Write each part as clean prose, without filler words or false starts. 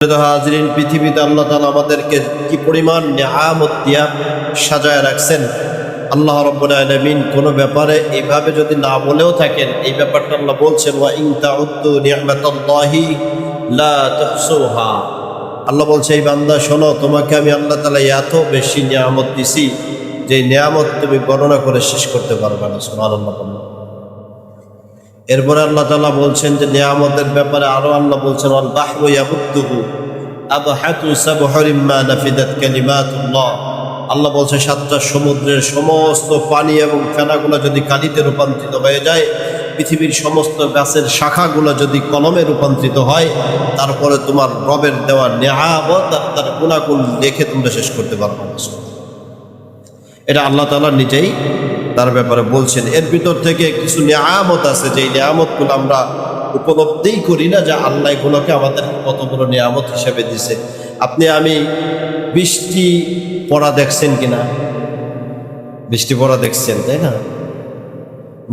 হাজরিন, পৃথিবীতে আল্লাহ তাআলা আমাদেরকে কি পরিমাণ নিয়ামত দিয়া সাজায় রাখছেন। আল্লাহ রাব্বুল আলামিন কোনো ব্যাপারে এইভাবে যদি না বলেও থাকেন, এই ব্যাপারটা আল্লাহ বলছেন ওয়া ইন তাউদ্দু নি'মাতাল্লাহি লা তুহসুহা। আল্লাহ বলছে, এই বান্দা শোনো, তোমাকে আমি আল্লাহ তাআলা এত বেশি নিয়ামত দিছি যে নিয়ামত তুমি গণনা করে শেষ করতে পারবে না। সুবহানাল্লাহ। এরপরে আল্লাহ তাআলা বলছেন যে নিয়ামতের ব্যাপারে আরো আল্লাহ বলছেন ওয়াল বাহরু ইয়ামুদ্দুহু আবহাতু সাবহুরিম মা নাফিদাত কালিমাতুল্লাহ। আল্লাহ বলছে, সাতটা সমুদ্রের সমস্ত পানি এবং ফেনাগুলো যদি কালিতে রূপান্তরিত হয়ে যায়, পৃথিবীর সমস্ত গাছের শাখাগুলো যদি কলমে রূপান্তরিত হয়, তারপরে তোমার রবের দেওয়া নিয়ামত আর তার গুণাগুণ দেখে তোমরা শেষ করতে পারবে না। এটা আল্লাহ তাআলা নিজেই তার ব্যাপারে বলছেন। এর ভিতর থেকে কিছু নিয়ামত আছে যে নিয়ামতগুলো আমরা উপলব্ধিই করি না, যে আল্লাহ এগুলোকে আমাদের কত বড় নিয়ামত হিসেবে দিছে। আপনি আমি বৃষ্টি পড়া দেখছেন কিনা? বৃষ্টি পড়া দেখছেন, তাই না?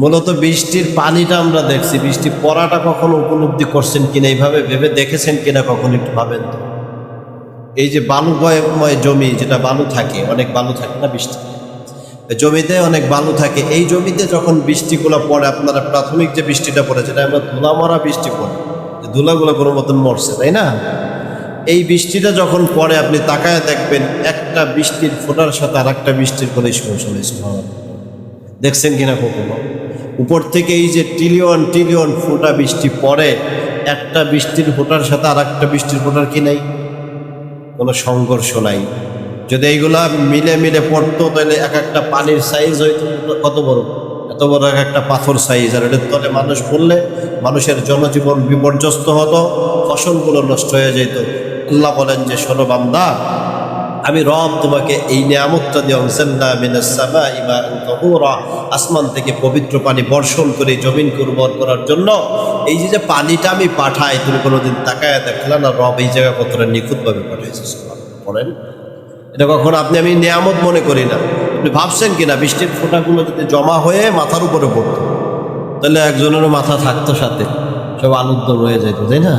মূলত বৃষ্টির পানিটা আমরা দেখছি, বৃষ্টি পড়াটা কখনো উপলব্ধি করছেন কিনা, এইভাবে ভেবে দেখেছেন কিনা কখনো একটু ভাবেন তো। এই যে বালুময় জমি, যেটা বালু থাকে, অনেক বালু থাকে না, বৃষ্টি জমিতে অনেক বালু থাকে, এই জমিতে যখন বৃষ্টিগুলো পড়ে, আপনারা প্রাথমিক যে বৃষ্টিটা পড়ে, যেটা আমরা ধুলা মরা বৃষ্টি পড়ে, ধুলাগুলো কোনো মতন মরছে, তাই না? এই বৃষ্টিটা যখন পড়ে আপনি তাকায় দেখবেন একটা বৃষ্টির ফোঁটার সাথে আর একটা বৃষ্টির কোনো স্পর্শ। দেখছেন কিনা কখনো? উপর থেকে এই যে ট্রিলিয়ন ট্রিলিয়ন ফোঁটা বৃষ্টি পড়ে, একটা বৃষ্টির ফোঁটার সাথে আর একটা বৃষ্টির ফোঁটার কি নাই? কোনো সংঘর্ষ নাই। যদি এইগুলা মিলে মিলে পড়তো, তাহলে এক একটা পানির সাইজ হয়তো কত বড়, এত বড় এক একটা পাথর সাইজ। আর এটার তলে মানুষ পড়লে মানুষের জনজীবন বিপর্যস্ত হতো, ফসলগুলো নষ্ট হয়ে যেত। আল্লাহ বলেন যে, শোনো বান্দা, আমি রব তোমাকে এই নিয়ামতটা দিয়ে আনজালনা মিনাস সামাই মাআন তাহুরা, আসমান থেকে পবিত্র পানি বর্ষণ করে জমিনকে উর্বর করার জন্য এই যে পানিটা আমি পাঠাই, তুমি কোনোদিন তাকায় দেখলা না রব এই জায়গা কতটা নিখুঁতভাবে পাঠাইছে? বলেন, এটা কখন আপনি আমি নিয়ামত মনে করি না। আপনি ভাবছেন কিনা বৃষ্টির ফোঁটাগুলো যদি জমা হয়ে মাথার উপরে পড়তো, তাহলে একজনেরও মাথা থাকতো সাথে, সব আনন্দ রয়ে যেত, তাই না?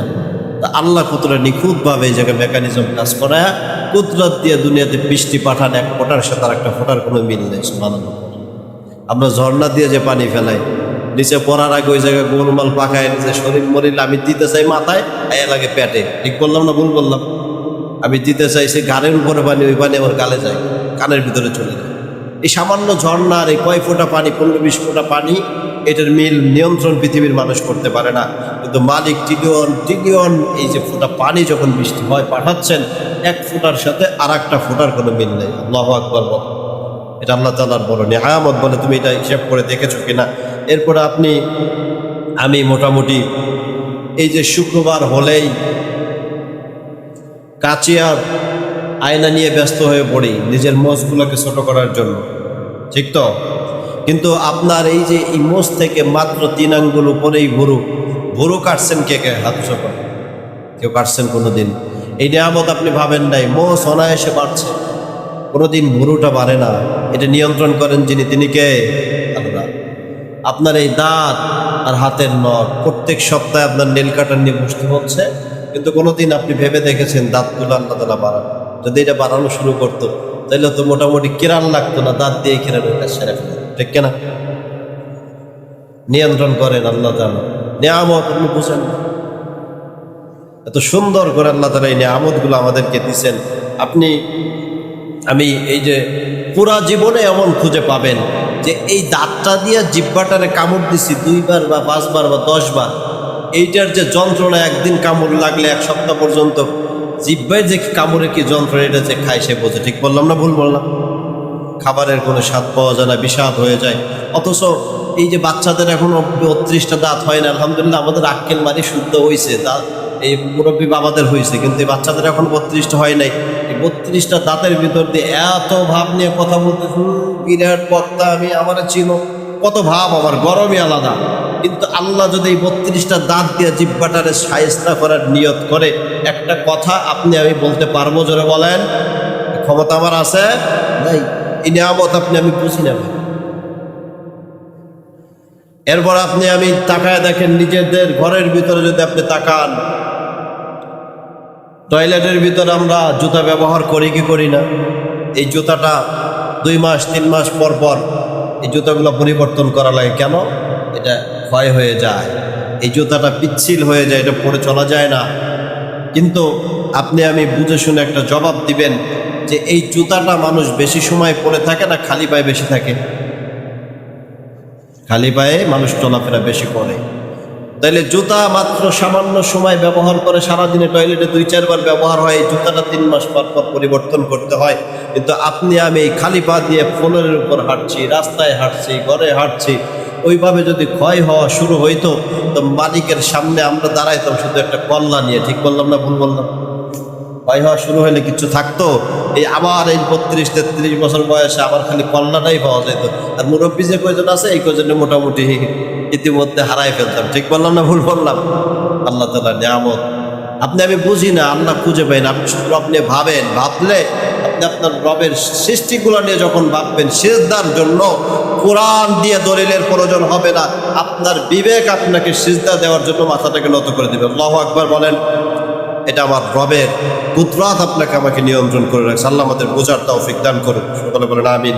তা আল্লাহ কতটা নিখুঁতভাবে এই জায়গায় মেকানিজম কাজ করায় কুদরত দিয়ে দুনিয়াতে বৃষ্টি পাঠান, এক ফোঁটার সাথে আর একটা ফোঁটার কোনো মিল নেই। সুবহানাল্লাহ। আমরা ঝর্ণা দিয়ে যে পানি ফেলাই, নিচে পড়ার আগে ওই জায়গায় গোলমাল পাকায় নিচে শরীর মরিল, আমি দিতে চাই মাথায়, আয়া লাগে পেটে। ঠিক বললাম না ভুল বললাম? আমি দিতে চাইছি গানের উপরে পানি, ওই পানি আমার গালে যায়, কানের ভিতরে চলে যায়। এই সামান্য ঝর্ণার এই কয় ফোঁটা পানি, 15-20 ফোঁটা পানি, এটার মিল নিয়ন্ত্রণ পৃথিবীর মানুষ করতে পারে না। কিন্তু মালিক ট্রিলিয়ন ট্রিলিয়ন এই যে ফোঁটা পানি যখন বৃষ্টি হয় পাঠাচ্ছেন, এক ফোঁটার সাথে আর একটা ফোঁটার কোনো মিল নেই। আল্লাহু আকবার বল। এটা আল্লাহ তাআলার বড় নিয়ামত বলে তুমি এটা হিসাব করে দেখেছো কিনা? এরপরে আমি মোটামুটি এই যে শুক্রবার হলেই কাচিয়ার আয়না নিয়ে ব্যস্ত হয়ে পড়ি নিজের মোজগুলোকে ছোট করার জন্য, ঠিক তো? কিন্তু আপনার এই যে এই মোজ থেকে মাত্র 3 আঙ্গুল উপরেই ভুরু কাটছেন কে কে? হাত উঁচু করে। কেউ কাটছেন কোনোদিন? এই নিয়ামত আপনি ভাবেন নাই, মোজ অনায়াসে বাড়ছে, কোনোদিন ভুরুটা বাড়ে না। এটা নিয়ন্ত্রণ করেন যিনি, তিনি কে? আল্লাহ। আপনার এই দাঁত আর হাতের নখ, প্রত্যেক সপ্তাহে আপনার নেল কাটার নিয়ে বসতে হচ্ছে, কিন্তু কোনোদিন আপনি ভেবে দেখেছেন দাঁতগুলো আল্লাহ তাআলা বাড়ানো? যদি এটা বাড়ানো শুরু করতো, তাহলে তো মোটামুটি কিরান লাগতো না, দাঁত দিয়ে কিরানের কাজ সেরে ফেলে, ঠিক কিনা? নিয়ন্ত্রণ করেন আল্লাহ তাআলা। নিয়ামত আপনি বুঝেন না, এত সুন্দর করে আল্লাহ তাআলা এই নিয়ামতগুলো আমাদেরকে দিচ্ছেন। আমি এই যে পুরা জীবনে এমন খুঁজে পাবেন যে এই দাঁতটা দিয়ে জিহ্বাটারে কামড় দিছি 2 বার বা 5 বার বা 10 বার, এইটার যে যন্ত্রণা, একদিন কামড় লাগলে 1 সপ্তাহ পর্যন্ত জিহ্বায় যে কামড়ে কি যন্ত্রণা, এটা যে খায় সে বোঝে। ঠিক বললাম না ভুল বললাম? খাবারের কোনো স্বাদ পাওয়া যায় না, বিষাদ হয়ে যায়। অথচ এই যে বাচ্চাদের এখনো 32টা দাঁত হয় না, আলহামদুলিল্লাহ আমাদের আক্কেল মারি শুদ্ধ হয়েছে, দাঁত এই মুরব্বী বাবাদের হয়েছে, কিন্তু এই বাচ্চাদের এখন 32টা হয় নাই। এই 32টা দাঁতের ভিতর দিয়ে এত ভাব নিয়ে কথা বলতে, বিরাট বক্তা আমি, আমার চিনো, কত ভাব, আমার গরমই আলাদা। কিন্তু আল্লাহ যদি এই 32টা দাঁত দিয়ে জিহ্বাটারে শায়েস্তা করার নিয়ত করে, একটা কথা আপনি আমি বলতে পারবো? জোরে বলেন, ক্ষমতা আমার আছে? নাই। এই নিয়ামত আপনি আমি বুঝি না ভাই। এরপর আপনি আমি তাকায় দেখেন, নিজেদের ঘরের ভিতরে যদি আপনি তাকান, টয়লেটের ভিতরে আমরা জুতা ব্যবহার করি কি করি না? এই জুতাটা 2 মাস 3 মাস পর পর এই জুতাগুলো পরিবর্তন করা লাগে কেন? এটা ক্ষয় হয়ে যায়, এই জুতাটা পিচ্ছিল হয়ে যায়, এটা পরে চলা যায় না। কিন্তু আপনি আমি বুঝে শুনে একটা জবাব দিবেন যে এই জুতাটা মানুষ বেশি সময় পরে থাকে না খালি পায়ে বেশি থাকে? খালি পায়ে মানুষ চলাফেরা বেশি করে। তাইলে জুতা মাত্র সামান্য সময় ব্যবহার করে, সারাদিনে টয়লেটে 2-4 বার ব্যবহার হয়, এই জুতাটা 3 মাস পর পর পরিবর্তন করতে হয়। কিন্তু আপনি আমি এই খালি পা দিয়ে ফ্লোরের উপর হাঁটছি, রাস্তায় হাঁটছি, ঘরে হাঁটছি, ওইভাবে যদি ক্ষয় হওয়া শুরু হইতো তো মালিকের সামনে আমরা দাঁড়াইতাম শুধু একটা কল্লা নিয়ে। ঠিক বললাম না ভুল বললাম? ক্ষয় হওয়া শুরু হলে কিছু থাকতো? এই আবার এই 32-33 বছর বয়সে আবার খালি কল্লাটাই পাওয়া যেত, আর মুরব্বী যে কয়জন আছে এই কয়জনে মোটামুটি ইতিমধ্যে হারাই ফেলতাম। ঠিক বললাম না ভুল বললাম? আল্লাহ তাআলার নিয়ামত আপনি আমি বুঝি না, আল্লাহ খুঁজে পাই না। আপনি শুধু আপনি ভাবেন, ভাবলে আপনি আপনার রবের সৃষ্টিগুলো নিয়ে যখন ভাববেন, সিজদার জন্য কোরআন দিয়ে দলিলের প্রয়োজন হবে না, আপনার বিবেক আপনাকে সিজদা দেওয়ার জন্য মাথাটাকে নত করে দেবে। আল্লাহু আকবার বলেন। এটা আমার রবের কুদরত আপনাকে আমাকে নিয়ন্ত্রণ করে রাখছে। আল্লাহ আমাদের বোঝার তৌফিক দান করুন। সকলে বলেন আমিন।